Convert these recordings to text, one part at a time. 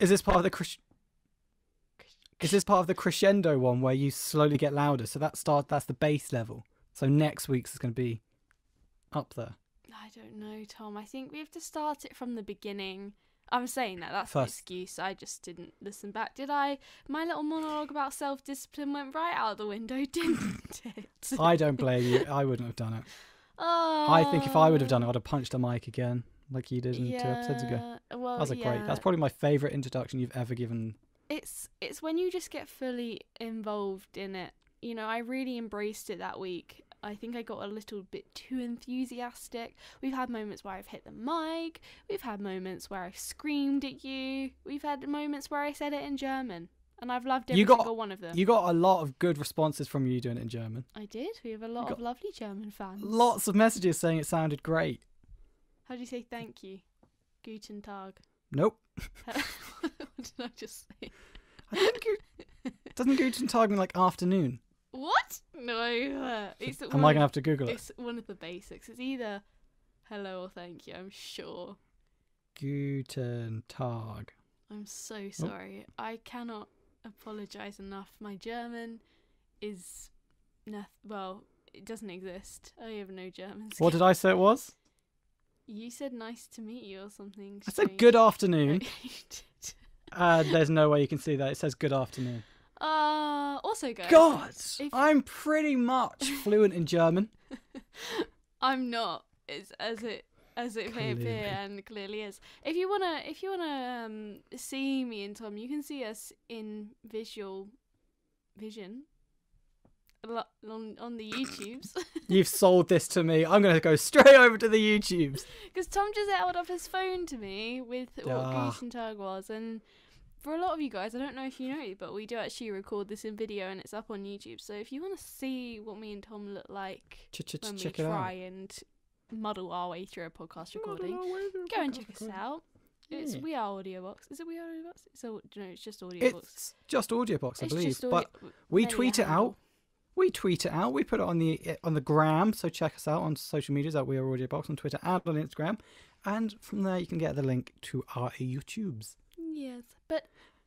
Is this part of the Is this part of the crescendo one where you slowly get louder? So that's the bass level. So next week's is going to be up there. I don't know, Tom. I think we have to start it from the beginning. I'm saying that's First. an excuse. I just didn't listen back. Did I? My little monologue about self-discipline went right out the window, didn't it? I don't blame you. I wouldn't have done it. Oh. I think if I would have done it, I'd have punched a mic again, like you did in 2 episodes ago. Well, That was great. That's probably my favourite introduction you've ever given. It's when you just get fully involved in it. You know, I really embraced it that week. I think I got a little bit too enthusiastic. We've had moments where I've hit the mic. We've had moments where I've screamed at you. We've had moments where I said it in German. And I've loved every single one of them. You got a lot of good responses from you doing it in German. I did. We have a lot of lovely German fans. Lots of messages saying it sounded great. How do you say thank you? Guten Tag. Nope. What did I just say? I think doesn't Guten Tag mean like afternoon? What? No. It's Am I going to have to Google it? It's one of the basics. It's either hello or thank you, I'm sure. Guten Tag. I'm so sorry. I cannot apologise enough. My German is... well, it doesn't exist. I have no German skills. What did I say it was? You said nice to meet you or something I strange. said good afternoon. You did. There's no way you can see that. It says good afternoon. Also, guys. God! I'm pretty much fluent in German. I'm not. It's as it may appear, and clearly is. If you wanna see me and Tom, you can see us in vision on the YouTubes. You've sold this to me. I'm going to go straight over to the YouTubes. Because Tom just held up his phone to me with what Guten Tag was, and for a lot of you guys, I don't know if you know, but we do actually record this in video and it's up on YouTube. So if you want to see what me and Tom look like when we try and muddle our way through a podcast recording, go and check us out. We are AudioBox. Is it We Are AudioBox? It's just AudioBox. It's just AudioBox, I believe. But we tweet it out. We tweet it out. We put it on the gram. So check us out on social medias at We Are AudioBox on Twitter and on Instagram. And from there you can get the link to our YouTubes. Yes, but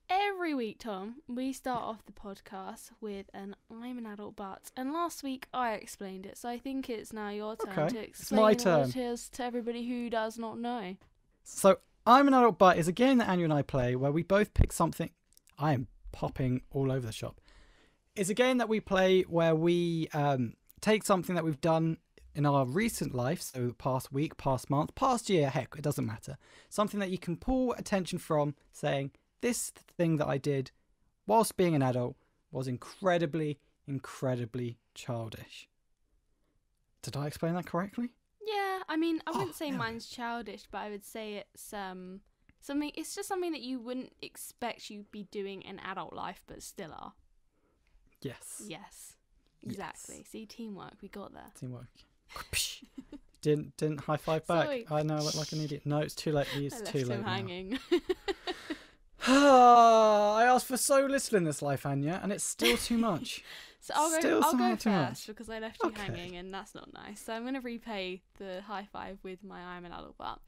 every week, Tom, we start off the podcast with an I'm an adult but. And last week I explained it, so I think it's now your turn to explain what it is to everybody who does not know. So I'm an adult but is a game that Anya and I play where we both pick something. I am popping all over the shop. It's a game that we play where we take something that we've done in our recent life, so past week, past month, past year, heck, it doesn't matter. Something that you can pull attention from, saying, this thing that I did whilst being an adult was incredibly, incredibly childish. Did I explain that correctly? Yeah, I mean, I wouldn't say mine's childish, but I would say it's something. It's just something that you wouldn't expect you'd be doing in adult life, but still are. Yes. Yes. Exactly. Yes. See, teamwork. We got there. Teamwork. Didn't high five back. Sorry. I know I look like an idiot. No, it's too late. It's too late. Him hanging. I asked for so little in this life, Anya, and it's still too much. So I'll go first because I left you hanging, and that's not nice. So I'm going to repay the high five with my I'm an adult but.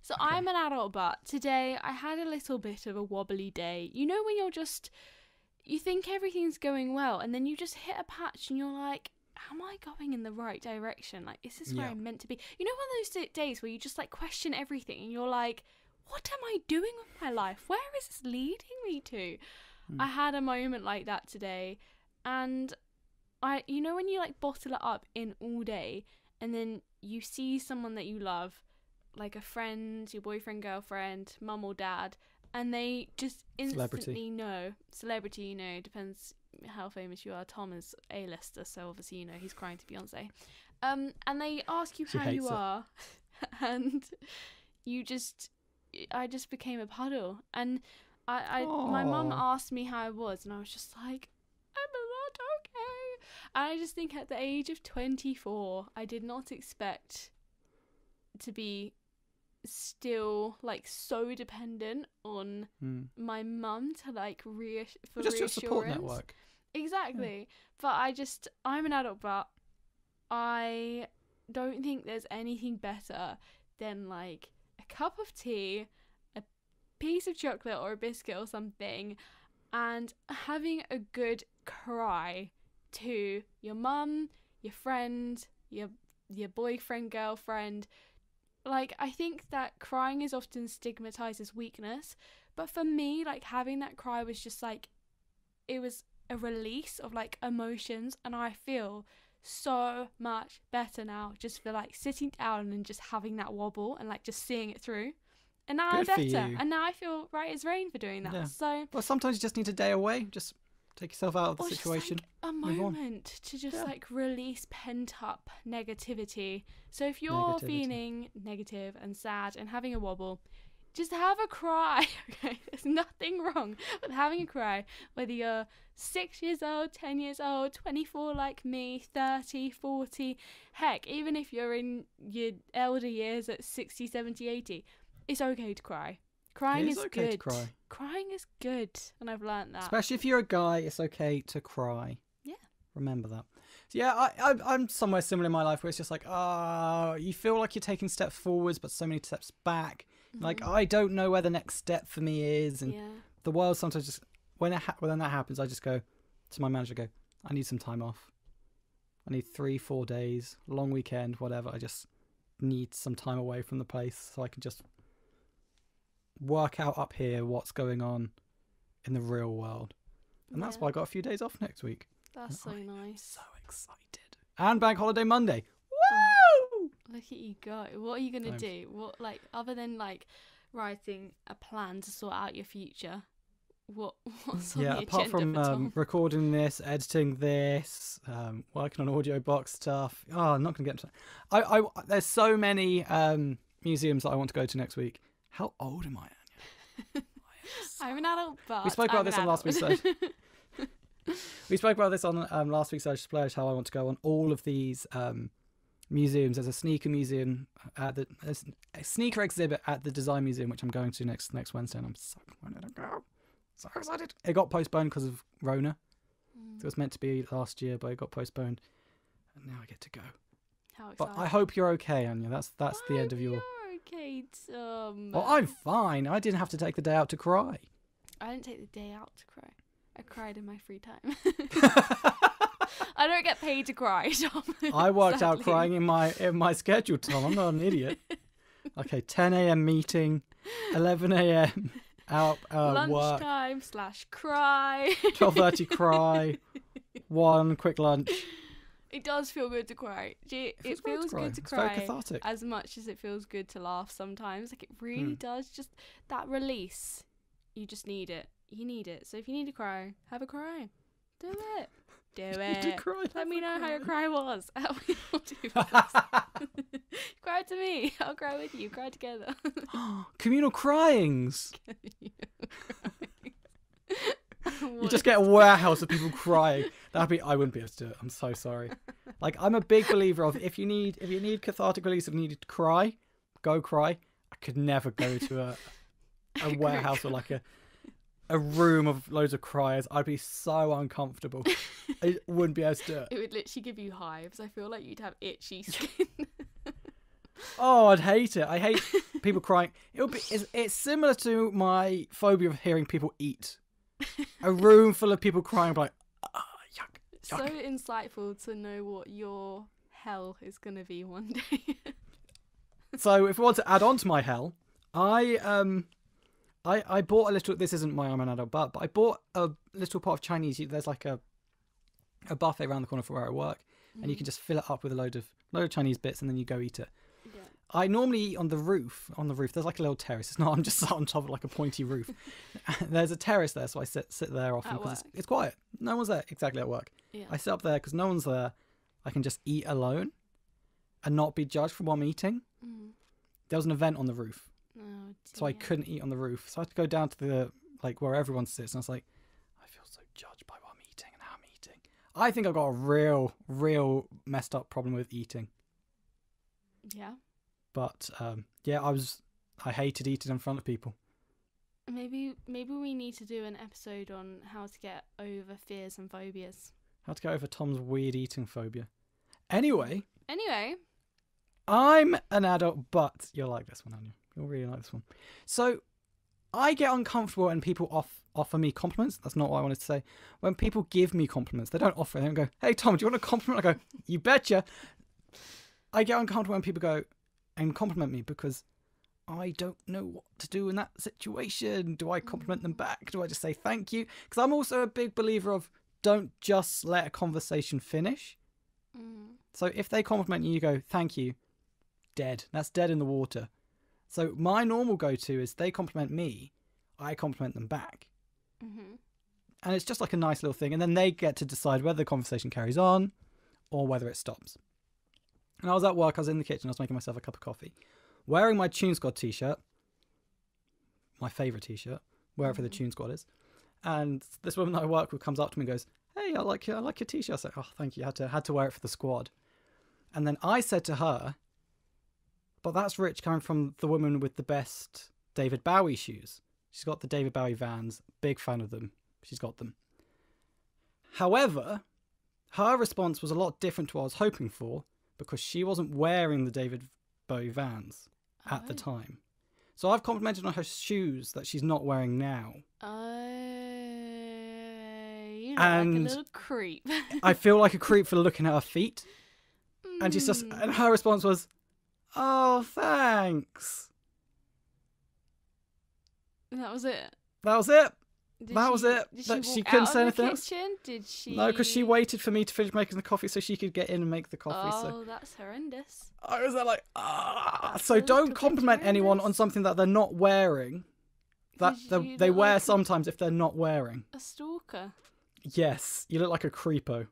So okay. I'm an adult but today I had a little bit of a wobbly day. You know when you think everything's going well, and then you just hit a patch and you're like, am I going in the right direction? Like, is this where I'm meant to be? You know, one of those days where you just like question everything and you're like, what am I doing with my life? Where is this leading me to? I had a moment like that today, and you know when you like bottle it up in all day and then you see someone that you love, like a friend, your boyfriend, girlfriend, mum or dad, and they just instantly know. Celebrity, you know, depends how famous you are. Tom is A-lister, so obviously, you know, he's crying to Beyonce. And they ask you how you are, and I just became a puddle. And my mum asked me how I was, and I was just like, I'm not okay. And I just think at the age of 24, I did not expect to be still like so dependent on my mum to like for just reassurance. Your support network. Exactly. But I'm an adult, but I don't think there's anything better than like a cup of tea, a piece of chocolate or a biscuit or something and having a good cry to your mum, your friend, your boyfriend, girlfriend. Like, I think that crying is often stigmatized as weakness, but for me, like, having that cry was just like, it was a release of like emotions, and I feel so much better now just for like sitting down and just having that wobble and like just seeing it through. And now Good I'm for better, you. and now I feel right as rain for doing that. Yeah. So, well, sometimes you just need a day away. Just take yourself out of the situation. Just like a moment to just like release pent up negativity. So if you're feeling negative and sad and having a wobble, just have a cry. Okay, there's nothing wrong with having a cry, whether you're 6 years old, 10 years old, 24 like me, 30, 40, heck, even if you're in your elder years at 60, 70, 80, it's okay to cry. Crying is okay good. To cry. Crying is good, and I've learnt that. Especially if you're a guy, it's okay to cry. Yeah. Remember that. So yeah, I'm somewhere similar in my life where it's just like, you feel like you're taking steps forwards, but so many steps back. Mm-hmm. Like, I don't know where the next step for me is. And the world sometimes just, when that happens, I just go to my manager, I need some time off. I need 3-4 days, long weekend, whatever. I just need some time away from the place so I can just work out up here what's going on in the real world. And that's why I got a few days off next week. That's so nice. So excited. And Bank Holiday Monday. Woo! Look at you go. What are you going to do? What, like, other than like writing a plan to sort out your future, what's on the agenda apart from for Tom? recording this, editing this, working on AudioBox stuff. I'm not going to get into that. There's so many museums that I want to go to next week. How old am I, Anya? I'm an adult, but we spoke about this on last week's show. We spoke about this on last week's Social Splurge, how I want to go on all of these museums. There's a sneaker museum a sneaker exhibit at the Design Museum, which I'm going to next Wednesday, and I'm so excited to go. So excited. It got postponed because of Rona. It was meant to be last year, but it got postponed, and now I get to go. How exciting. But I hope you're okay, Anya. That's the end of your... okay, Tom. Well, I'm fine. I didn't have to take the day out to cry. I didn't take the day out to cry. I cried in my free time. I don't get paid to cry, Tom. I worked out crying in my schedule, Tom. I'm not an idiot. Okay, 10 a.m. meeting, 11 a.m. out lunchtime work. /cry. 12:30 cry. 1 quick lunch. It does feel good to cry. It feels good to It's cry very cathartic. as much as it feels good to laugh sometimes. Like, it really does. Just that release. You just need it. You need it. So if you need to cry, have a cry. Do it. Do it. Let me know how your cry was. We all do this. Cry to me. I'll cry with you. Cry together. Communal cryings. You just get a warehouse of people crying. I wouldn't be able to do it. I'm so sorry. Like, I'm a big believer of if you need cathartic release, if you need to cry, go cry. I could never go to a warehouse or like a room of loads of criers. I'd be so uncomfortable. I wouldn't be able to do it. It would literally give you hives. I feel like you'd have itchy skin. Oh, I'd hate it. I hate people crying. It's similar to my phobia of hearing people eat. A room full of people crying, like, yuck. So insightful to know what your hell is going to be one day. So if we want to add on to my hell, I bought a little. This isn't my I'm an adult but I bought a little pot of Chinese. There's like a buffet around the corner from where I work, and you can just fill it up with a load of Chinese bits, and then you go eat it. Yeah. I normally eat on the roof. On the roof, there's like a little terrace. It's not. I'm just sat on top of like a pointy roof. There's a terrace there, so I sit there often because it's quiet. No one's there. Exactly at work. Yeah. I sit up there because no one's there. I can just eat alone, and not be judged for what I'm eating. Mm. There was an event on the roof. Oh, so I couldn't eat on the roof. So I had to go down to the where everyone sits, and I was like, I feel so judged by what I'm eating and how I'm eating. I think I've got a real messed up problem with eating. Yeah. But I hated eating in front of people. Maybe we need to do an episode on how to get over fears and phobias. How to get over Tom's weird eating phobia. Anyway. I'm an adult, but you'll like this one, Anya. You'll really like this one. So, I get uncomfortable when people offer me compliments. That's not what I wanted to say. When people give me compliments, they don't offer it. They don't go, hey, Tom, do you want a compliment? I go, you betcha. I get uncomfortable when people go and compliment me because I don't know what to do in that situation. Do I compliment them back? Do I just say thank you? Because I'm also a big believer of don't just let a conversation finish. So if they compliment you, you go, thank you. Dead. That's dead in the water. So my normal go-to is they compliment me, I compliment them back. And it's just like a nice little thing. And then they get to decide whether the conversation carries on or whether it stops. And I was at work, I was in the kitchen, I was making myself a cup of coffee, wearing my Tune Squad t-shirt, my favourite t-shirt, wherever the Tune Squad is. And this woman that I work with comes up to me and goes, hey, I like your t-shirt. I said, oh, thank you. I had to wear it for the squad. And then I said to her, but that's rich coming from the woman with the best David Bowie shoes. She's got the David Bowie Vans. Big fan of them. She's got them. However, her response was a lot different to what I was hoping for because she wasn't wearing the David Bowie Vans at the time. So I've complimented on her shoes that she's not wearing now. You look like a little creep. I feel like a creep for looking at her feet. And she's just, and her response was, oh, thanks. And that was it. That was it. Did She couldn't say anything else. Did she? No, because she waited for me to finish making the coffee so she could get in and make the coffee. Oh, that's horrendous. I was there like, So don't compliment anyone on something that they're not wearing. That they wear like sometimes if they're not wearing. A stalker. Yes, you look like a creepo.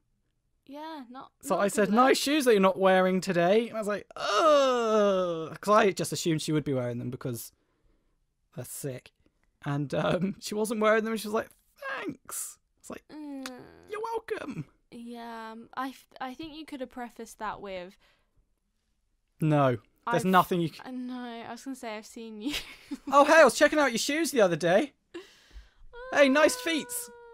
Yeah, So I said, nice shoes that you're not wearing today. And I was like, ugh. Because I just assumed she would be wearing them because they're sick. And she wasn't wearing them and she was like, thanks. It's like, you're welcome. Yeah, I think you could have prefaced that with... No, there's nothing you can... No, I was going to say I've seen you. Oh, hey, I was checking out your shoes the other day. Hey, nice feet.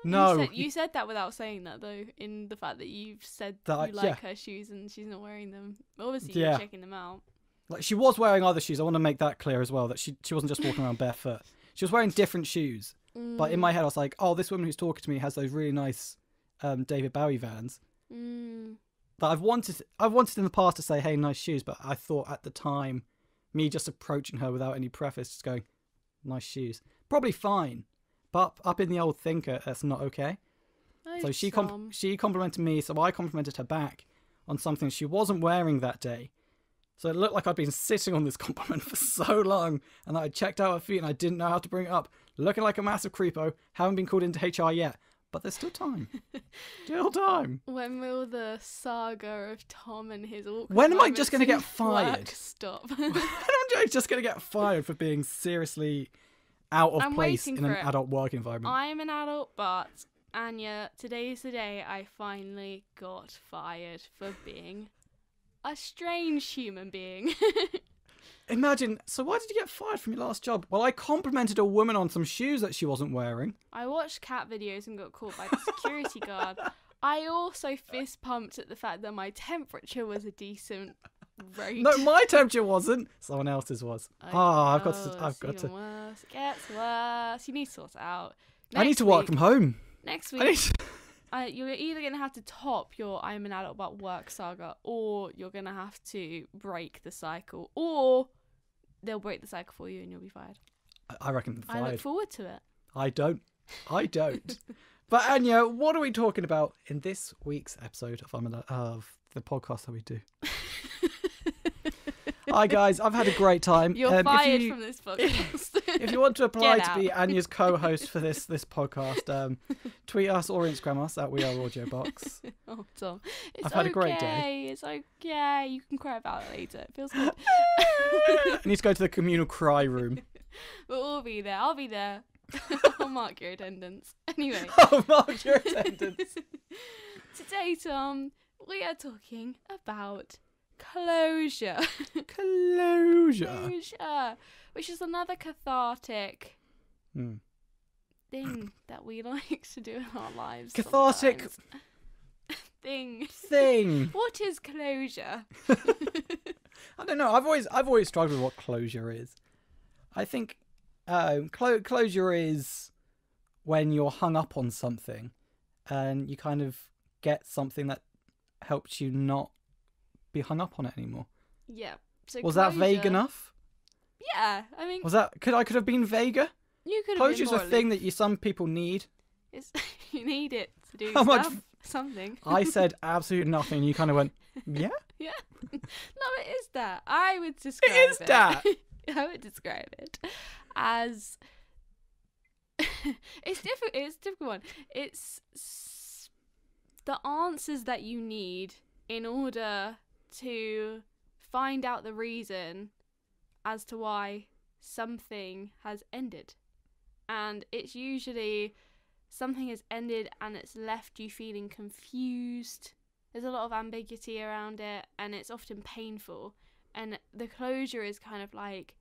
No. You said that without saying that, though, in the fact that you've said that you like her shoes and she's not wearing them. Obviously, you're checking them out. Like, she was wearing other shoes. I want to make that clear as well, that she wasn't just walking around barefoot. She was wearing different shoes. But in my head, I was like, oh, this woman who's talking to me has those really nice David Bowie Vans. That I've wanted in the past to say, hey, nice shoes. But I thought at the time, me just approaching her without any preface, just going, nice shoes. Probably fine. But up in the old thinker, that's not okay. So she complimented me, so I complimented her back on something she wasn't wearing that day. So it looked like I'd been sitting on this compliment for so long, and that I checked out her feet and I didn't know how to bring it up. Looking like a massive creepo, haven't been called into HR yet. But there's still time. Still time. When will the saga of Tom and his awkward When am I just going to get fired? Stop. When am I just going to get fired for being seriously out of place in an adult work environment? I'm an adult, but Anya, today's the day I finally got fired for being a strange human being. Imagine, so why did you get fired from your last job? Well, I complimented a woman on some shoes that she wasn't wearing. I watched cat videos and got caught by the security guard. I also fist pumped at the fact that my temperature was a decent rate. No, my temperature wasn't. Someone else's was. I've got to. Worse. It gets worse. You need to sort it out. I need to work from home. Next week, you're either going to have to top your I'm an adult but work saga, or you're going to have to break the cycle, or they'll break the cycle for you and you'll be fired. I reckon fired. I look forward to it. I don't. But Anya, what are we talking about in this week's episode of the podcast that we do? Hi guys, I've had a great time. You're fired from this podcast. If you want to apply to be Anya's co-host for this podcast, tweet us or Instagram us at We Are AudioBox. Oh, Tom, I've had a great day. It's okay. You can cry about it later. It feels good. I need to go to the communal cry room. We'll all be there. I'll be there. I'll mark your attendance. Anyway. I'll mark your attendance. Today, Tom, we are talking about closure. Closure. Which is another cathartic thing that we like to do in our lives. Cathartic thing. What is closure? I don't know. I've always struggled with what closure is. I think Closure is when you're hung up on something and you kind of get something that helps you not be hung up on it anymore. Yeah. So was that vague enough? Yeah, I mean, could have been vaguer? You could have Closure's been a thing that some people need. You need it to do something. I said absolutely nothing. You kind of went, yeah? Yeah. No, it is that. I would describe it. It is that. I would describe it as it's difficult. It's a difficult one. It's the answers that you need in order to find out the reason as to why something has ended. And it's usually something has ended and it's left you feeling confused. There's a lot of ambiguity around it and it's often painful. And the closure is kind of like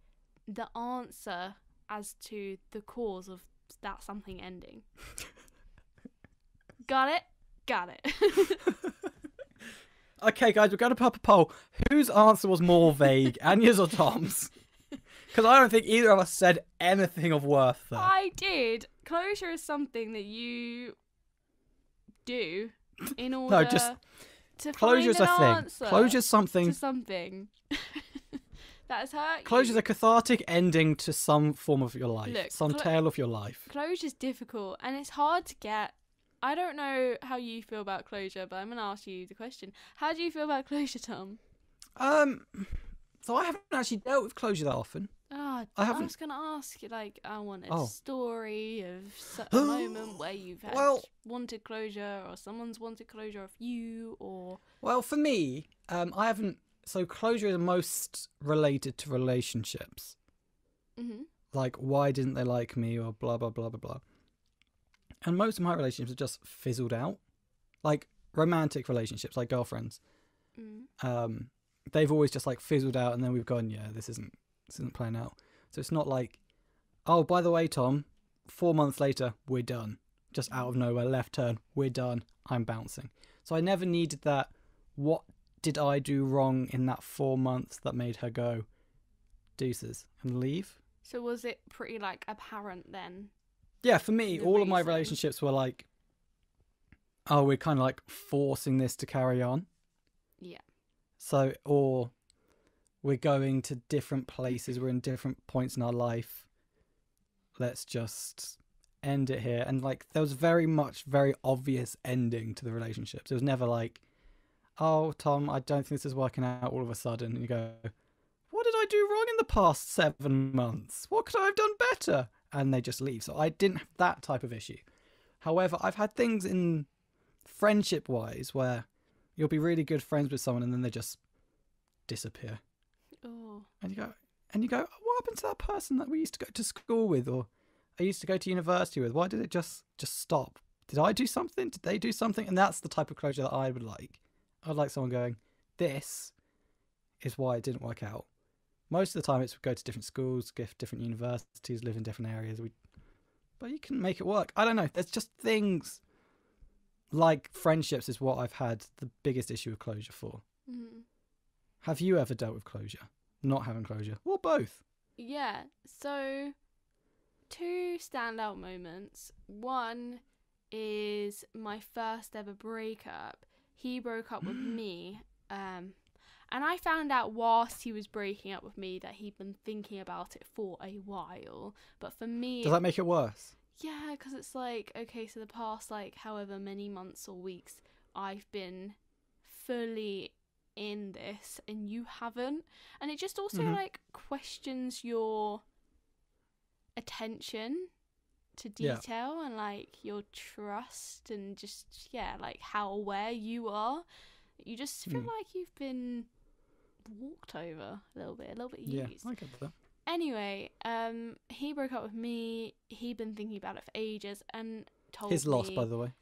the answer as to the cause of that something ending. Got it? Got it. Okay, guys, we're going to pop a poll. Whose answer was more vague, Anya's or Tom's? Because I don't think either of us said anything of worth there. I did. Closure is something that you do in order to closure's find an a answer thing. Closure's something. To something. That has hurt you. Closure's a cathartic ending to some form of your life. Look, some tale of your life. Closure's difficult and it's hard to get. I don't know how you feel about closure, but I'm going to ask you the question. How do you feel about closure, Tom? So I haven't actually dealt with closure that often. I was going to ask you, like, I want a story of a moment where you've wanted closure or someone's wanted closure of you or... Well, for me, I haven't... So closure is most related to relationships. Mm-hmm. Like, why didn't they like me or blah, blah, blah, blah, blah. And most of my relationships have just fizzled out. Like, romantic relationships, like girlfriends. Mm. They've always just, like, fizzled out and then we've gone, yeah, this isn't playing out. So it's not like, oh, by the way, Tom, 4 months later, we're done. Just out of nowhere, left turn, we're done, I'm bouncing. So I never needed that, what did I do wrong in that 4 months that made her go deuces and leave? So was it pretty, like, apparent then? Yeah, for me, all of my relationships were like, oh, we're kind of like forcing this to carry on. Yeah. So, or we're going to different places, we're in different points in our life. Let's just end it here. And like, there was very obvious ending to the relationships. It was never like, oh, Tom, I don't think this is working out all of a sudden. And you go, what did I do wrong in the past 7 months? What could I have done better? And they just leave. So I didn't have that type of issue. However, I've had things in friendship-wise where you'll be really good friends with someone and then they just disappear. Oh. And you go, what happened to that person that we used to go to school with or I used to go to university with? Why did it just stop? Did I do something? Did they do something? And that's the type of closure that I would like. I'd like someone going, this is why it didn't work out. Most of the time it's go to different schools, different universities, live in different areas. But you can make it work. I don't know. There's just things like friendships is what I've had the biggest issue with closure for. Mm. Have you ever dealt with closure? Not having closure? Or both? Yeah. So 2 standout moments. One is my first ever breakup. He broke up with me. And I found out whilst he was breaking up with me that he'd been thinking about it for a while. But for me... Does that make it worse? Yeah, because it's like, okay, so the past, like, however many months or weeks, I've been fully in this and you haven't. And it just also, like, questions your attention to detail and, like, your trust and just, like, how aware you are. You just feel like you've been... walked over a little bit used. I get that. Anyway, he broke up with me. He'd been thinking about it for ages and told me... His loss, by the way.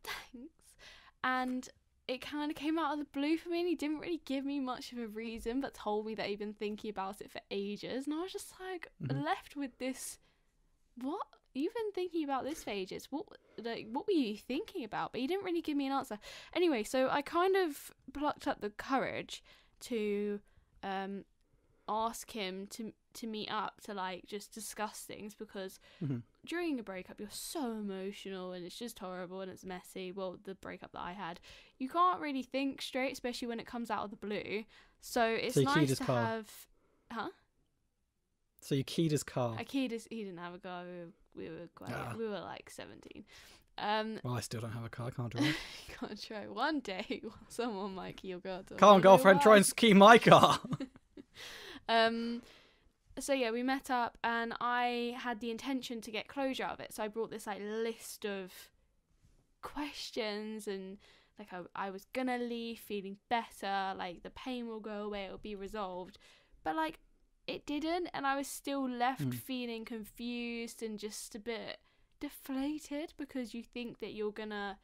Thanks. And it kind of came out of the blue for me and he didn't really give me much of a reason but told me that he'd been thinking about it for ages. And I was just like, left with this, what? You've been thinking about this for ages. What were you thinking about? But he didn't really give me an answer. Anyway, so I kind of plucked up the courage to ask him to meet up to like just discuss things, because during a breakup you're so emotional and it's just horrible and it's messy. Well, the breakup that I had, you can't really think straight, especially when it comes out of the blue. So it's nice to have. So you keyed his car. He didn't have a car. We were quite. We were like 17. Well, I still don't have a car. I can't drive. Can't try. One day, someone might key your car. Come on, girlfriend, try and key my car. So yeah, we met up and I had the intention to get closure out of it. So I brought this like list of questions, and like I was gonna leave feeling better, like the pain will go away, it'll be resolved. But like it didn't, and I was still left feeling confused and just a bit deflated, because you think that you're gonna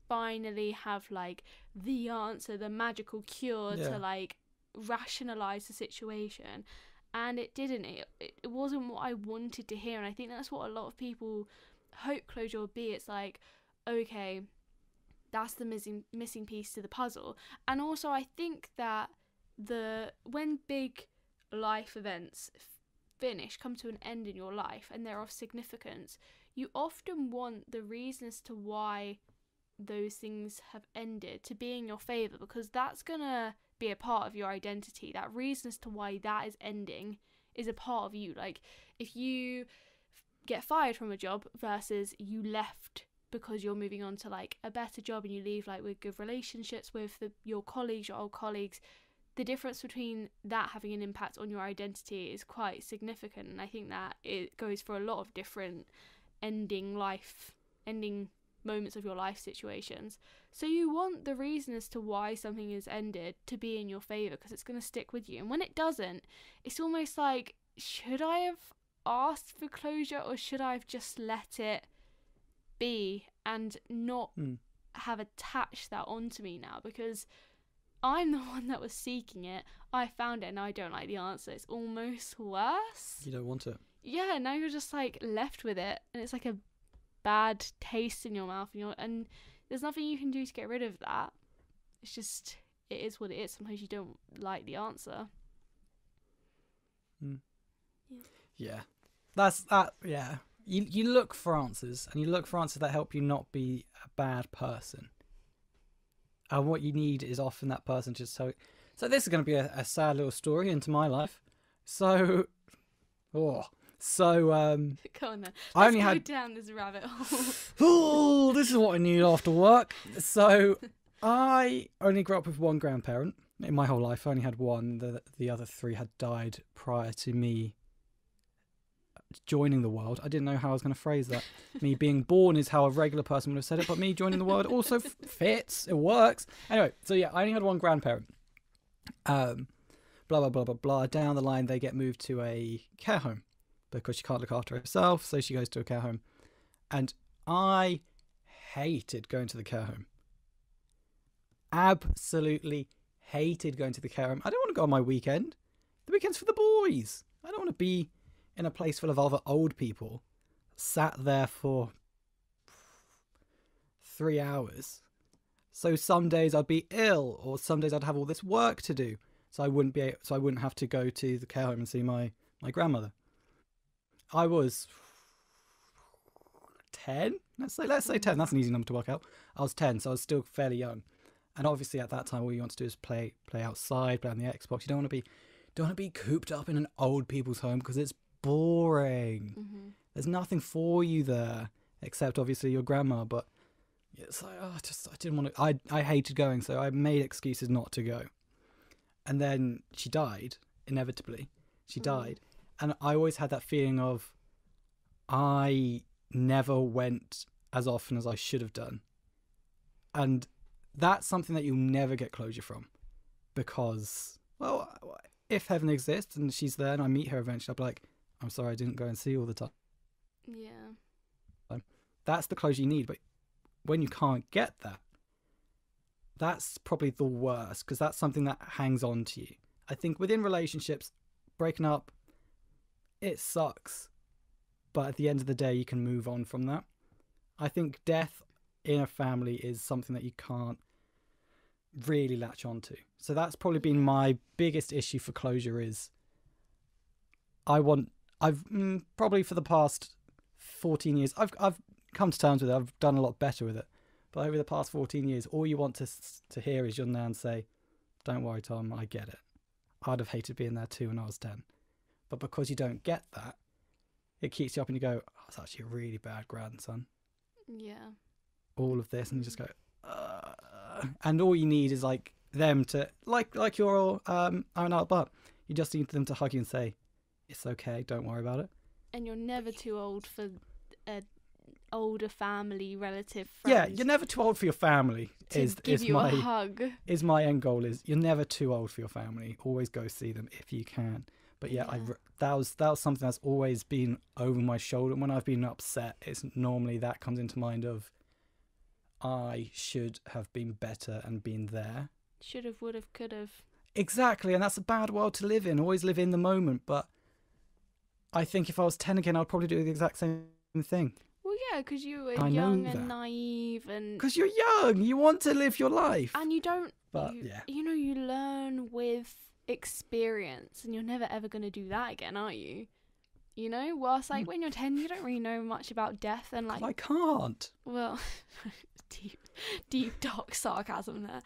finally have like the answer, the magical cure to like rationalize the situation, and it didn't. It wasn't what I wanted to hear, and I think that's what a lot of people hope closure will be. It's like, okay, that's the missing piece to the puzzle. And also I think that when big life events come to an end in your life and they're of significance, you often want the reasons to why those things have ended to be in your favour, because that's gonna be a part of your identity. That reason as to why that is ending is a part of you. Like if you get fired from a job versus you left because you're moving on to like a better job, and you leave like with good relationships with your colleagues, your old colleagues, the difference between that having an impact on your identity is quite significant. And I think that it goes for a lot of different ending moments of your life situations. So you want the reason as to why something is ended to be in your favour, because it's going to stick with you. And when it doesn't, it's almost like, should I have asked for closure, or should I have just let it be and not have attached that onto me now? Because I'm the one that was seeking it. I found it and I don't like the answer. It's almost worse. You don't want it. Yeah, now you're just like left with it, and it's like a bad taste in your mouth, and there's nothing you can do to get rid of that. It's just, it is what it is. Sometimes you don't like the answer. Yeah, that's that. Yeah, you look for answers, and you look for answers that help you not be a bad person. And what you need is often that person just so this is going to be a sad little story into my life. So Go on then. I Let's only go down this rabbit hole. Oh, this is what I need after work. So I only grew up with one grandparent in my whole life. I only had one. The other three had died prior to me joining the world. I didn't know how I was going to phrase that. Me being born is how a regular person would have said it, but me joining the world also fits. It works. Anyway, so yeah, I only had one grandparent. Blah, blah, blah, blah, blah. Down the line, they get moved to a care home because she can't look after herself, so she goes to a care home. And I hated going to the care home. Absolutely hated going to the care home. I don't want to go on my weekend. The weekend's for the boys. I don't want to be in a place full of other old people, sat there for 3 hours. So some days I'd be ill, or some days I'd have all this work to do, so I wouldn't have to go to the care home and see my grandmother. I was 10. Let's say 10. That's an easy number to work out. I was 10, so I was still fairly young. And obviously at that time, all you want to do is play outside, play on the Xbox. You don't want to be cooped up in an old people's home because it's boring. Mm-hmm. There's nothing for you there except obviously your grandma. But it's like, I didn't want to. I hated going, so I made excuses not to go. And then she died, inevitably. She died. And I always had that feeling of I never went as often as I should have done. And that's something that you'll never get closure from. Because, well, if heaven exists and she's there and I meet her eventually, I'll be like, I'm sorry I didn't go and see you all the time. Yeah. That's the closure you need. But when you can't get that, that's probably the worst, because that's something that hangs on to you. I think within relationships, breaking up, it sucks. But at the end of the day, you can move on from that. I think death in a family is something that you can't really latch onto. So that's probably been my biggest issue for closure is I've probably for the past 14 years, I've come to terms with it. I've done a lot better with it. But over the past 14 years, all you want to hear is your nan say, "Don't worry, Tom, I get it. I'd have hated being there too when I was 10. But because you don't get that, it keeps you up and you go, "Oh, it's actually a really bad grandson." Yeah. All of this, and you just go, and all you need is like them to, like your I'm an adult, but you just need them to hug you and say, "It's okay, don't worry about it." And you're never too old for a older family relative friend. Yeah, you're never too old for your family. A hug. Is my end goal is you're never too old for your family. Always go see them if you can. But yeah, that was something that's always been over my shoulder. And when I've been upset, it's normally that comes into mind of I should have been better and been there. Should have, would have, could have. Exactly, and that's a bad world to live in. Always live in the moment. But I think if I was 10 again, I'd probably do the exact same thing. Well, yeah, because you were young and naive, and because you're young, you want to live your life, and you don't. But you learn with experience, and you're never ever going to do that again, are you? You know, whilst like when you're 10, you don't really know much about death, and like I can't. Well, deep dark sarcasm there.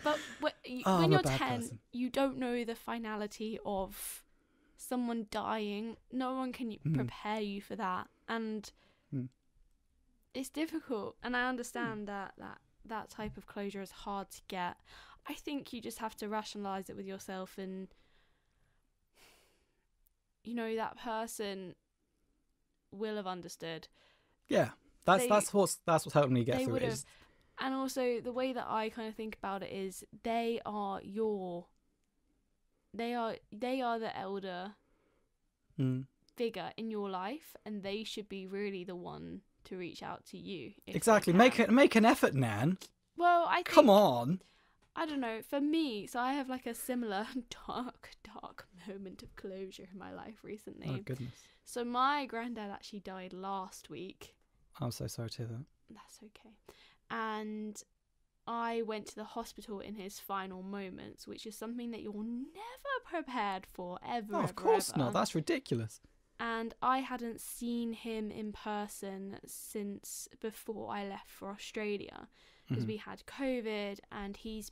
But when you're 10, person. You don't know the finality of someone dying. No one can prepare you for that, and it's difficult. And I understand that type of closure is hard to get. I think you just have to rationalize it with yourself, and that person will have understood. Yeah, that's what's helped me get through it. And also the way that I kind of think about it is they are the elder figure in your life, and they should be really the one to reach out to you. Exactly. Make an effort, Nan. Well, I think, come on. I don't know. For me, so I have like a similar dark moment of closure in my life recently. Oh goodness. So my granddad actually died last week. I'm so sorry to hear that. That's okay. And I went to the hospital in his final moments, which is something that you're never prepared for, ever. Oh, of course not. That's ridiculous. And I hadn't seen him in person since before I left for Australia, because we had COVID, and he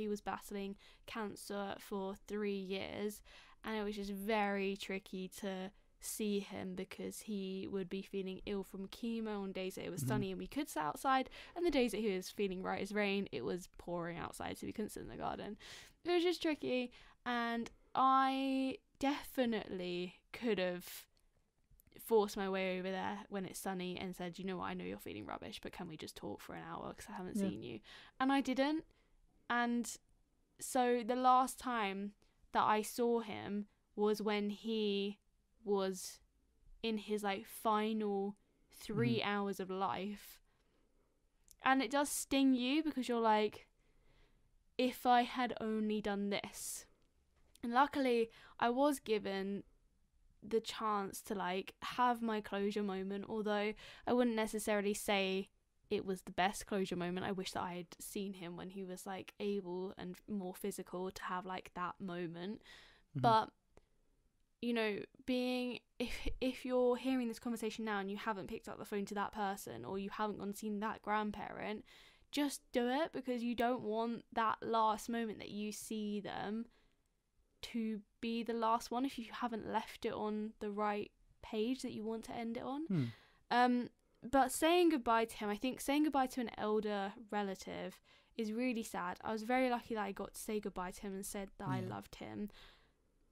was battling cancer for 3 years, and it was just very tricky to see him because he would be feeling ill from chemo on days that it was sunny and we could sit outside, and the days that he was feeling right as rain, it was pouring outside, so we couldn't sit in the garden. It was just tricky, and I definitely could have forced my way over there when it's sunny and said, "You know what, I know you're feeling rubbish, but can we just talk for an hour because I haven't seen you?" And I didn't. And so the last time that I saw him was when he was in his like final 3 hours of life, and it does sting you because you're like, if I had only done this. And luckily I was given the chance to like have my closure moment, although I wouldn't necessarily say it was the best closure moment. I wish that I had seen him when he was like able and more physical to have like that moment. But if you're hearing this conversation now and you haven't picked up the phone to that person, or you haven't gone and seen that grandparent, just do it, because you don't want that last moment that you see them to be the last one if you haven't left it on the right page that you want to end it on. But saying goodbye to him, I think saying goodbye to an elder relative is really sad. I was very lucky that I got to say goodbye to him and said that I loved him.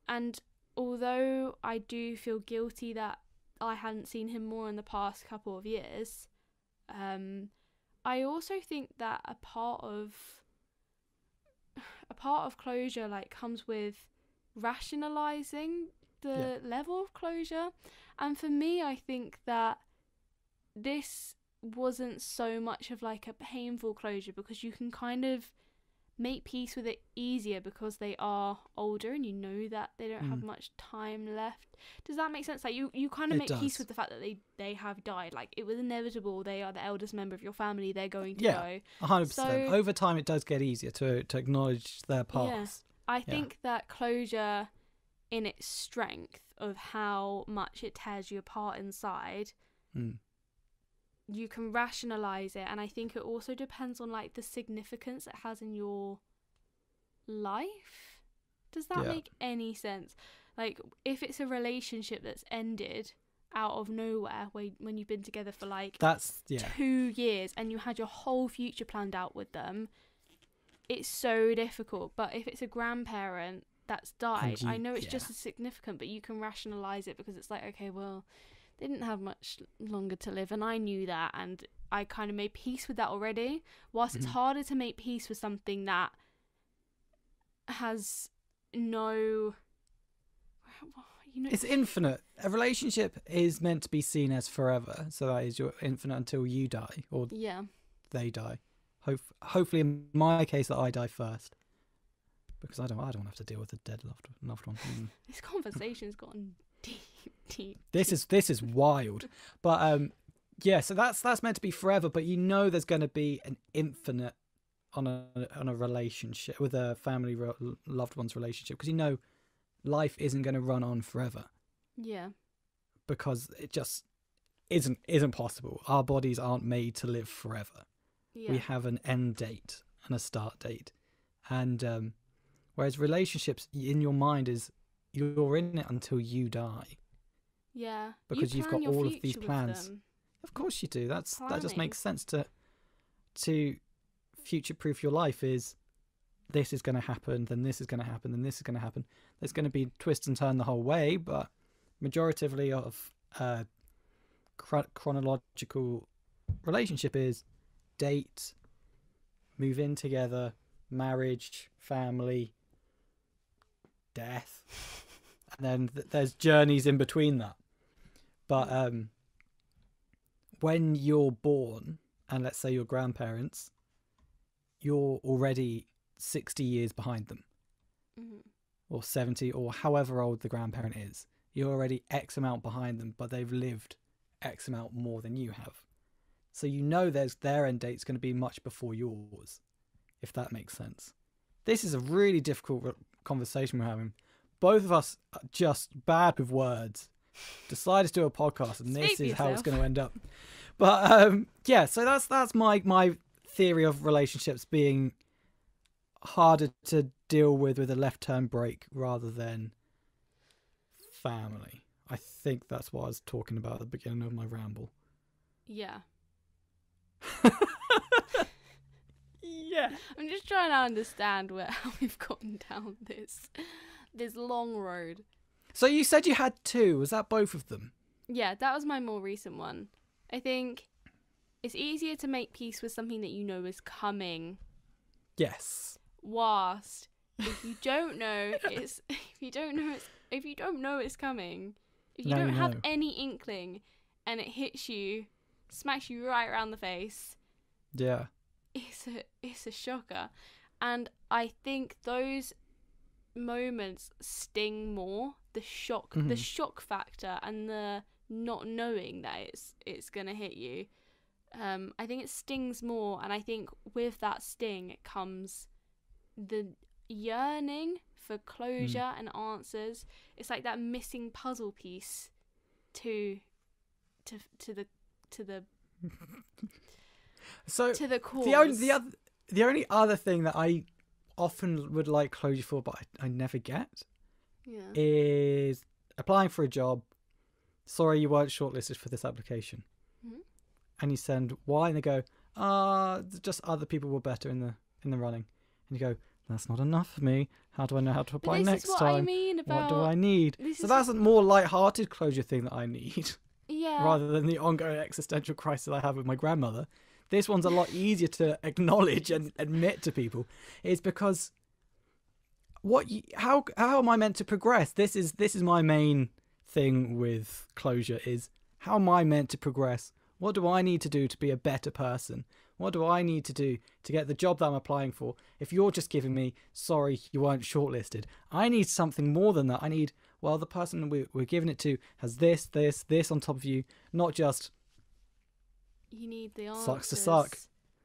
And although I do feel guilty that I hadn't seen him more in the past couple of years, I also think that a part of closure like comes with rationalizing the level of closure. And for me, I think that this wasn't so much of like a painful closure, because you can kind of make peace with it easier because they are older and you know that they don't have much time left. Does that make sense? Like you kind of make peace with the fact that they have died. Like, it was inevitable. They are the eldest member of your family. They're going to go. 100%. So, over time, it does get easier to acknowledge their past. Yeah, I think that closure in its strength of how much it tears you apart inside, you can rationalize it. And I think it also depends on like the significance it has in your life. Does that make any sense? Like, if it's a relationship that's ended out of nowhere, when you've been together for like 2 years and you had your whole future planned out with them, it's so difficult. But if it's a grandparent that's died, I know it's just as significant, but you can rationalize it because it's like, okay, well, they didn't have much longer to live, and I knew that, and I kind of made peace with that already. Whilst it's harder to make peace with something that has no, it's infinite. A relationship is meant to be seen as forever, so that is you're infinite until you die or they die. Hopefully, in my case, that I die first, because I don't want to have to deal with a dead loved one. This conversation's gotten deep. This is wild, but so that's meant to be forever. But there's going to be an infinite on a relationship with a family loved one's relationship, because life isn't going to run on forever. Yeah. Because it just isn't possible. Our bodies aren't made to live forever. Yeah. We have an end date and a start date, and whereas relationships in your mind is you're in it until you die. Yeah. Because you've got all of these plans. Of course you do. That just makes sense to future-proof your life. Is this is going to happen, then this is going to happen, then this is going to happen. There's going to be twists and turns the whole way, but majoritively of chronological relationship is date, move in together, marriage, family, death, and then there's journeys in between that. But when you're born, and let's say your grandparents, you're already 60 years behind them, or 70, or however old the grandparent is. You're already X amount behind them, but they've lived X amount more than you have. So their end date's going to be much before yours, if that makes sense. This is a really difficult conversation we're having. Both of us are just bad with words. Decided to do a podcast, and this is how it's going to end up. But so that's my theory of relationships being harder to deal with a left turn break rather than family. I think that's what I was talking about at the beginning of my ramble. Yeah. Yeah. I'm just trying to understand how we've gotten down this long road. So you said you had 2. Was that both of them? Yeah, that was my more recent one. I think it's easier to make peace with something that you know is coming. Yes. Whilst if you don't know it's coming, if you don't have any inkling and it hits you, smacks you right around the face. Yeah. It's a shocker. And I think those moments sting more. The shock factor and the not knowing that it's gonna hit you. I think it stings more, and I think with that sting comes the yearning for closure and answers. It's like that missing puzzle piece to the so to the cause. The only other thing that I often would like closure for, but I never get, is applying for a job. Sorry, you weren't shortlisted for this application. And you send why, and they go, just other people were better in the running. And you go, that's not enough for me. How do I know how to apply next time? This is what I mean about... What do I need? So that's a more light-hearted closure thing that I need. Yeah. Rather than the ongoing existential crisis I have with my grandmother. This one's a lot easier to acknowledge and admit to people. It's because how am I meant to progress? This is my main thing with closure, is how am I meant to progress? What do I need to do to be a better person? What do I need to do to get the job that I'm applying for? If you're just giving me, sorry, you weren't shortlisted, I need something more than that. I need, well, the person we're giving it to has this on top of you, not just... You need the answers. Sucks to suck.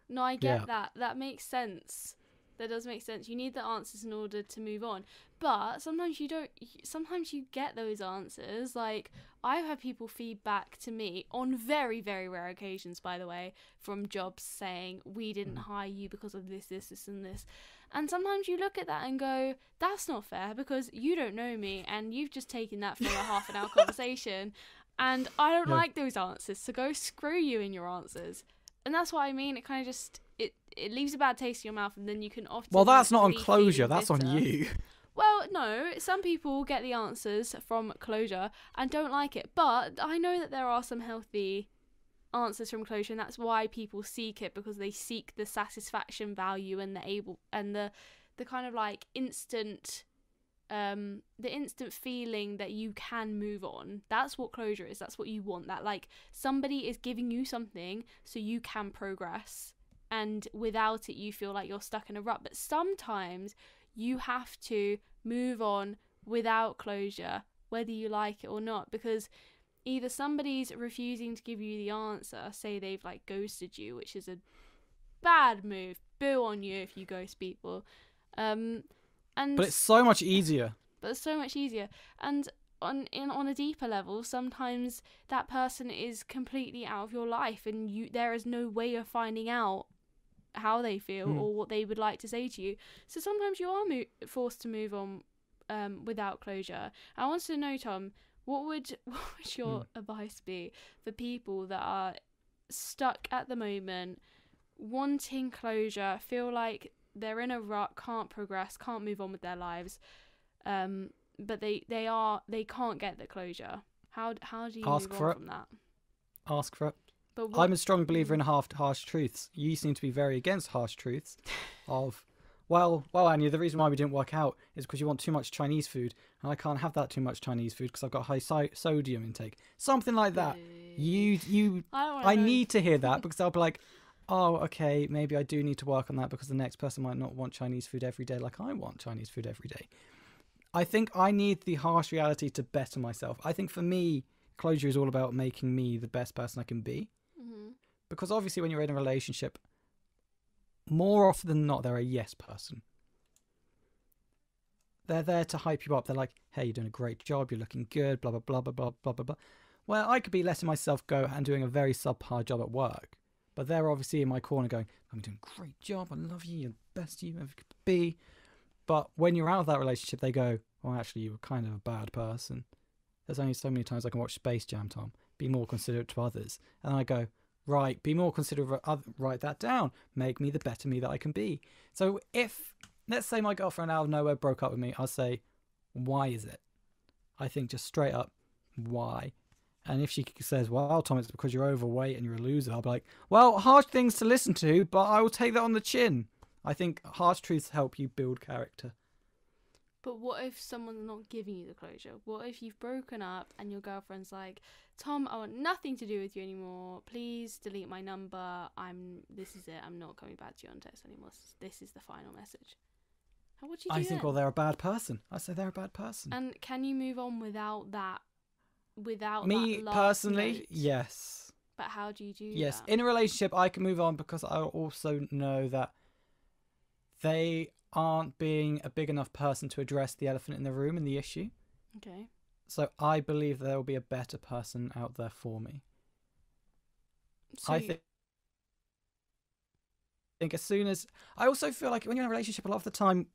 No, I get that. That makes sense. That does make sense. You need the answers in order to move on. But sometimes you don't. Sometimes you get those answers. Like, I've had people feedback to me on very, very rare occasions, by the way, from jobs saying, we didn't hire you because of this, this, this, and this. And sometimes you look at that and go, that's not fair because you don't know me and you've just taken that for a half an hour conversation. And I don't like those answers. So go screw you in your answers. And that's what I mean. It kind of just, it leaves a bad taste in your mouth, and then you can often... Well, that's not on closure. That's on you. Well, no. Some people get the answers from closure and don't like it. But I know that there are some healthy answers from closure, and that's why people seek it, because they seek the satisfaction value and the kind of like instant... the instant feeling that you can move on. That's what closure is. That's what you want. That, like, somebody is giving you something so you can progress, and without it you feel like you're stuck in a rut. But sometimes you have to move on without closure, whether you like it or not, because either somebody's refusing to give you the answer, say they've like ghosted you, which is a bad move. Boo on you if you ghost people. But it's so much easier. And on a deeper level, sometimes that person is completely out of your life, and there is no way of finding out how they feel or what they would like to say to you. So sometimes you are forced to move on without closure. I want to know, Tom, what would your advice be for people that are stuck at the moment, wanting closure, feel like they're in a rut, can't progress, can't move on with their lives, but they can't get the closure? How do you move on from that? Ask for it. I'm a strong believer in harsh truths. You seem to be very against harsh truths. Well, Anya, the reason why we didn't work out is because you want too much Chinese food, and I can't have that too much Chinese food because I've got high sodium intake. Something like that. I need to hear that, because I'll be like, oh, okay, maybe I do need to work on that, because the next person might not want Chinese food every day like I want Chinese food every day. I think I need the harsh reality to better myself. I think for me, closure is all about making me the best person I can be. Mm-hmm. Because obviously when you're in a relationship, more often than not, they're a yes person. They're there to hype you up. They're like, hey, you're doing a great job, you're looking good, blah, blah, blah, blah, blah, blah, blah, blah. Well, I could be letting myself go and doing a very subpar job at work. But they're obviously in my corner going, I'm doing a great job, I love you, you're the best you ever could be. But when you're out of that relationship, they go, well, actually, you were kind of a bad person. There's only so many times I can watch Space Jam, Tom. Be more considerate to others. And I go, right, be more considerate of others. Write that down. Make me the better me that I can be. So if, let's say my girlfriend out of nowhere broke up with me, I'll say, why is it? I think just straight up, why? And if she says, well, Tom, it's because you're overweight and you're a loser, I'll be like, well, harsh things to listen to, but I will take that on the chin. I think harsh truths help you build character. But what if someone's not giving you the closure? What if you've broken up and your girlfriend's like, Tom, I want nothing to do with you anymore. Please delete my number. This is it. I'm not coming back to you on text anymore. This is the final message. How would you do I think, well, they're a bad person. I say they're a bad person. And can you move on without that? Me personally, note? Yes. But how do you do that? Yes, in a relationship, I can move on because I also know that they aren't being a big enough person to address the elephant in the room and the issue. Okay. So I believe there will be a better person out there for me. So I think as soon as... I also feel like when you're in a relationship, a lot of the time,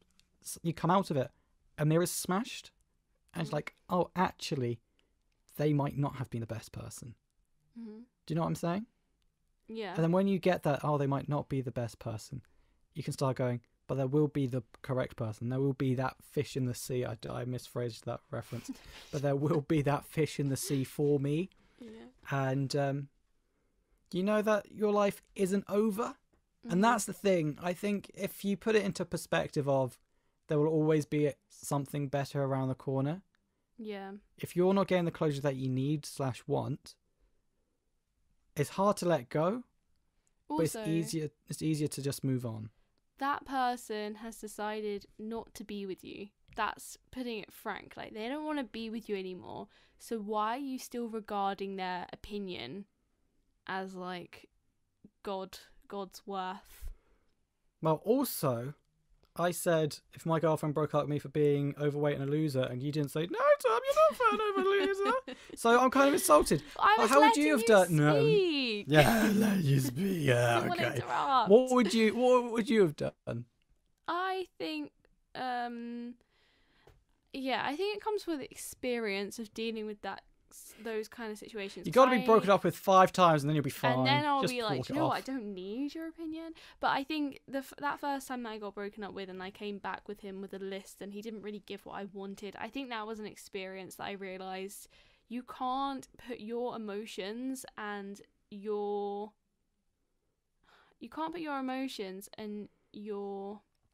you come out of it, a mirror's smashed, and it's like, oh, actually, they might not have been the best person. Mm-hmm. Do you know what I'm saying? Yeah. And then when you get that, oh, they might not be the best person, you can start going, but there will be the correct person. There will be that fish in the sea. I misphrased that reference. But there will be that fish in the sea for me. Yeah. And you know that your life isn't over. Mm-hmm. And that's the thing. I think if you put it into perspective of there will always be something better around the corner. Yeah. If you're not getting the closure that you need / want, it's hard to let go. Also, but it's easier to just move on. That person has decided not to be with you. That's putting it frank. Like, they don't want to be with you anymore. So why are you still regarding their opinion as like God's worth? Well, also, I said if my girlfriend broke up with me for being overweight and a loser, and you didn't say, no, Tom, you're not fat over a loser. So I'm kind of insulted. How would you have done? No. Yeah, let you speak. Yeah, okay. What would you have done? I think, I think it comes with experience of dealing with those kind of situations. You got to be broken up with 5 times, and then you'll be fine. And then I'll be like, you know what? I don't need your opinion. But I think that first time that I got broken up with, and I came back with him with a list, and he didn't really give what I wanted. I think that was an experience that I realised you can't put your emotions and your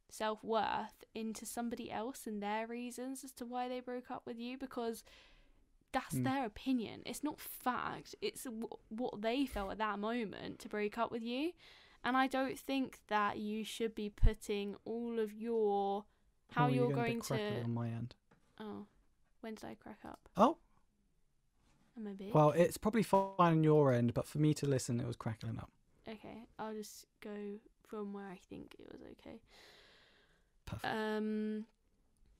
self-worth into somebody else and their reasons as to why they broke up with you, because that's their opinion. It's not fact. It's what they felt at that moment to break up with you. And I don't think that you should be putting all of your you're going to on my end. Oh, when did I crack up? Oh, am I big? Well, it's probably fine on your end, but for me to listen, it was crackling up. Okay, I'll just go from where I think it was okay. Perfect.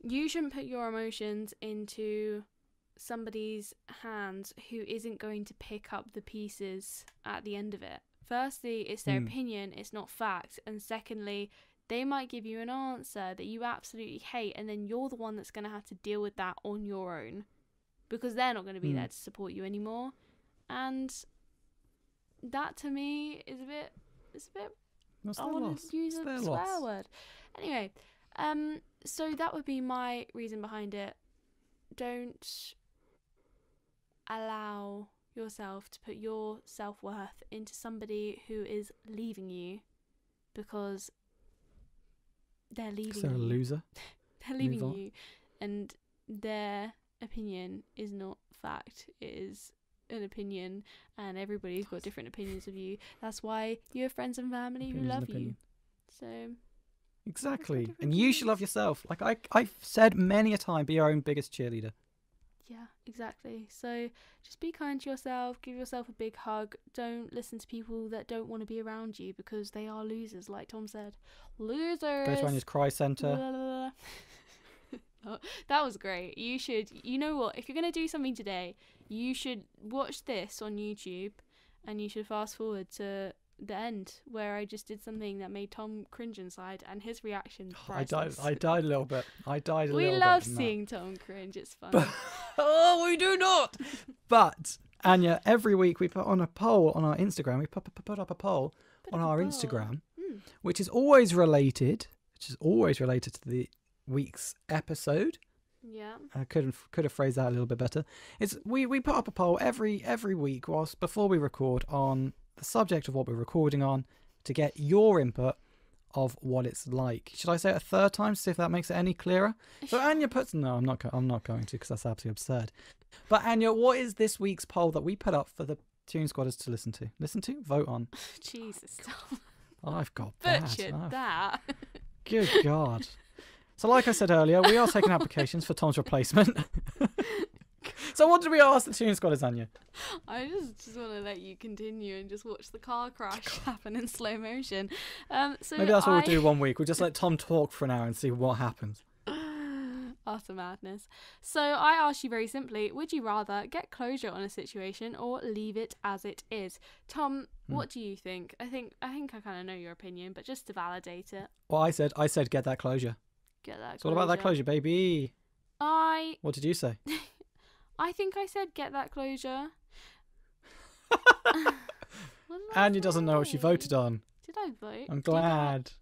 You shouldn't put your emotions into somebody's hands who isn't going to pick up the pieces at the end of it. Firstly, it's their opinion, it's not fact. And secondly, they might give you an answer that you absolutely hate, and then you're the one that's going to have to deal with that on your own, because they're not going to be there to support you anymore. And that to me is a bit I want to use a swear word. Anyway, so that would be my reason behind it. Don't allow yourself to put your self-worth into somebody who is leaving you because they're leaving you. They're a loser. They're leaving you, and their opinion is not fact. It is an opinion, and everybody's got different opinions of you. That's why you have friends and family who love you. So exactly, and you should love yourself. Like I've said many a time, be your own biggest cheerleader. Yeah, exactly. So just be kind to yourself, give yourself a big hug. Don't listen to people that don't want to be around you, because they are losers, like Tom said. Losers. Go to Anya's cry centre. Oh, that was great. You know what? If you're going to do something today, you should watch this on YouTube, and you should fast forward to the end where I just did something that made Tom cringe inside, and his reaction. I died a little bit. We love seeing Tom cringe. It's fun. Oh, we do not. But Anya, every week we put on a poll on our Instagram. We put up a poll on our Instagram, which is always related to the week's episode. Yeah. I could have phrased that a little bit better. We put up a poll every week before we record on the subject of what we're recording on, to get your input of what it's like. Should I say it a third time to see if that makes it any clearer? So Anya puts... No, I'm not going to, because that's absolutely absurd. But Anya, what is this week's poll that we put up for the Tune Squatters to listen to? Vote on. Jesus, Tom. I've got butchered that. Good God. So like I said earlier, we are taking applications for Tom's replacement. So what did we ask the Tune Squatters, Anya? I just want to let you continue and just watch the car crash happen in slow motion. So maybe that's what we'll do one week. We'll just let Tom talk for an hour and see what happens. Utter madness. So I asked you very simply, would you rather get closure on a situation or leave it as it is? Tom, what do you think? I think I kind of know your opinion, but just to validate it. Well, I said get that closure. Get that closure. So what about that closure, baby? What did you say? I think I said get that closure. Anya doesn't know what she voted on. Did I vote? I'm glad.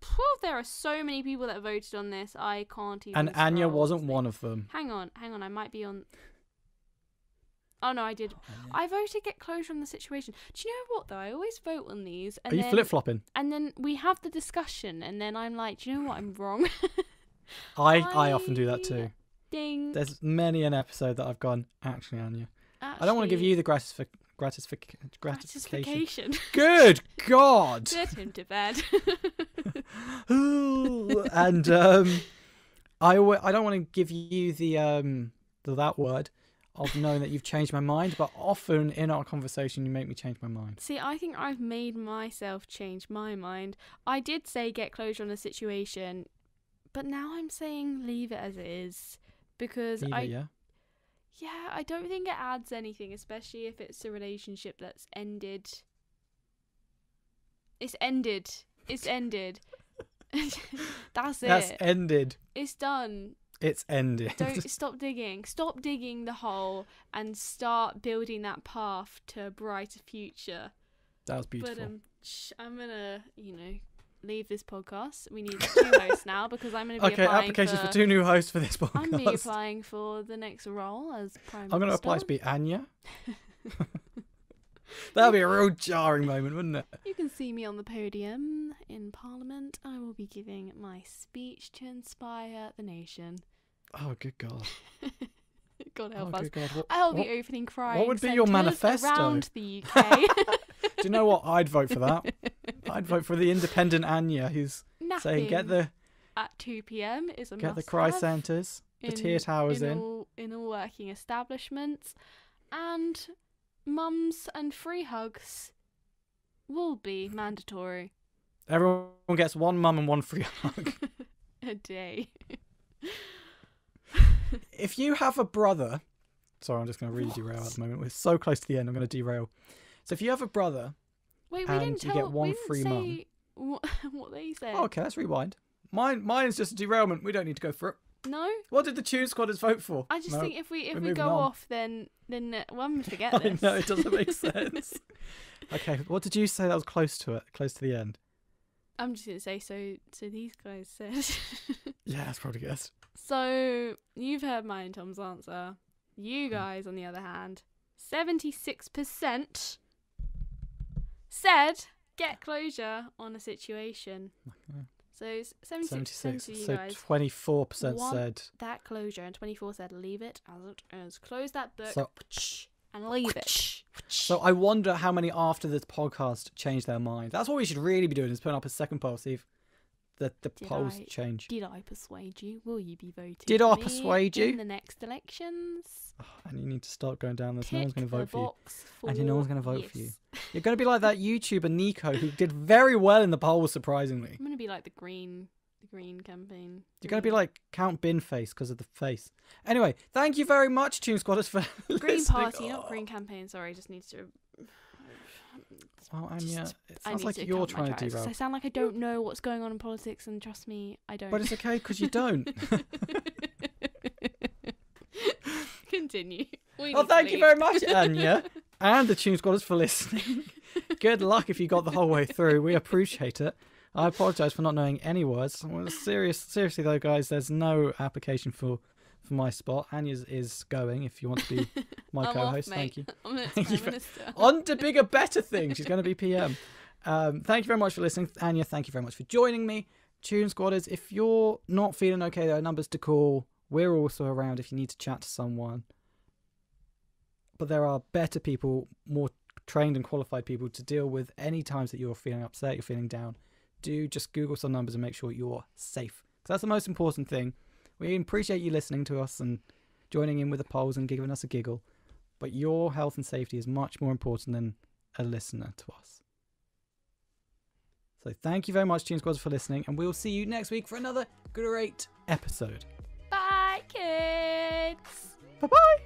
There are so many people that voted on this. I can't even. And Anya wasn't one of them. Hang on. I might be on. Oh no, I did. I voted get closure on the situation. Do you know what though? I always vote on these. And are you flip flopping? And then we have the discussion, and then I'm like, do you know what? I'm wrong. I often do that too. Ding. There's many an episode that I've gone, actually, Anya. I don't want to give you the gratification. Good God. Put him to bed. And I don't want to give you that word of knowing that you've changed my mind, but often in our conversation you make me change my mind. See, I think I've made myself change my mind. I did say get closure on the situation, But now I'm saying leave it as it is because I don't think it adds anything, especially if it's a relationship that's ended. It's ended. It's ended. That's it. That's ended. It's done. It's ended. Don't stop digging. Stop digging the hole and start building that path to a brighter future. That was beautiful. But I'm gonna, leave this podcast. We need 2 hosts now because I'm gonna be applying applications for 2 new hosts for this podcast. I'm gonna be applying for the next role as Prime Minister. I'm gonna apply to be Anya. That'll be a real jarring moment, wouldn't it? You can see me on the podium in Parliament. I will be giving my speech to inspire the nation. Oh, good God. God help us. Good God. I'll be opening crime What would be your manifesto? Around the UK. Do you know what? I'd vote for that. I'd vote for the independent Anya who's saying at 2 p.m. is a get the cry centres, the tier towers in all working establishments, and mums and free hugs will be mandatory. Everyone gets 1 mum and 1 free hug a day. If you have a brother, sorry, I'm just going to really derail at the moment. We're so close to the end. I'm going to derail. So if you have a brother, wait, you get 1 free mum. What they said. Oh, okay, let's rewind. Mine's just a derailment. We don't need to go for it. No. What did the Tune Squatters vote for? I just think if we go off, then one forget this. No, it doesn't make sense. Okay, what did you say that was close to it? Close to the end. I'm just gonna say so these guys said. Yeah, that's probably good. So you've heard mine and Tom's answer. You guys, on the other hand, 76% said get closure on a situation. Okay. So 76% of you guys. So 24% said that closure, and 24% said leave it as it is. Close that book and leave it. So I wonder how many after this podcast changed their mind. That's what we should really be doing, is putting up a second poll, see if the polls change. Did I persuade you? Will you be voting Did for I me persuade you? in the next elections? Oh, and you need to start going down this. No one's going to vote for you. And no one's going to vote for you. You're going to be like that YouTuber Nico, who did very well in the polls, surprisingly. I'm going to be like the green campaign. You're going to be like Count Binface because of the face. Anyway, thank you very much, Tune Squatters, for Green listening. Party, not Green Campaign. Sorry, just needs to... Well, Anya, it sounds like you're trying to derail. I sound like I don't know what's going on in politics, and trust me, I don't. But it's okay, because you don't. Continue. Well, thank you very much, Anya, and the Tune Squatters for listening. Good luck if you got the whole way through. We appreciate it. I apologise for not knowing any words. Well, seriously though, guys, there's no application for my spot. Anya's is going if you want to be my co-host. Thank you. Thank you. On to bigger, better things. She's going to be PM. Thank you very much for listening. Anya, thank you very much for joining me. Tune Squatters, if you're not feeling okay, there are numbers to call. We're also around if you need to chat to someone. But there are better people, more trained and qualified people to deal with any times that you're feeling upset, you're feeling down. Do just Google some numbers and make sure you're safe. Because that's the most important thing. We appreciate you listening to us and joining in with the polls and giving us a giggle. But your health and safety is much more important than a listener to us. So thank you very much, Tune Squads, for listening. And we'll see you next week for another great episode. Bye, kids. Bye-bye.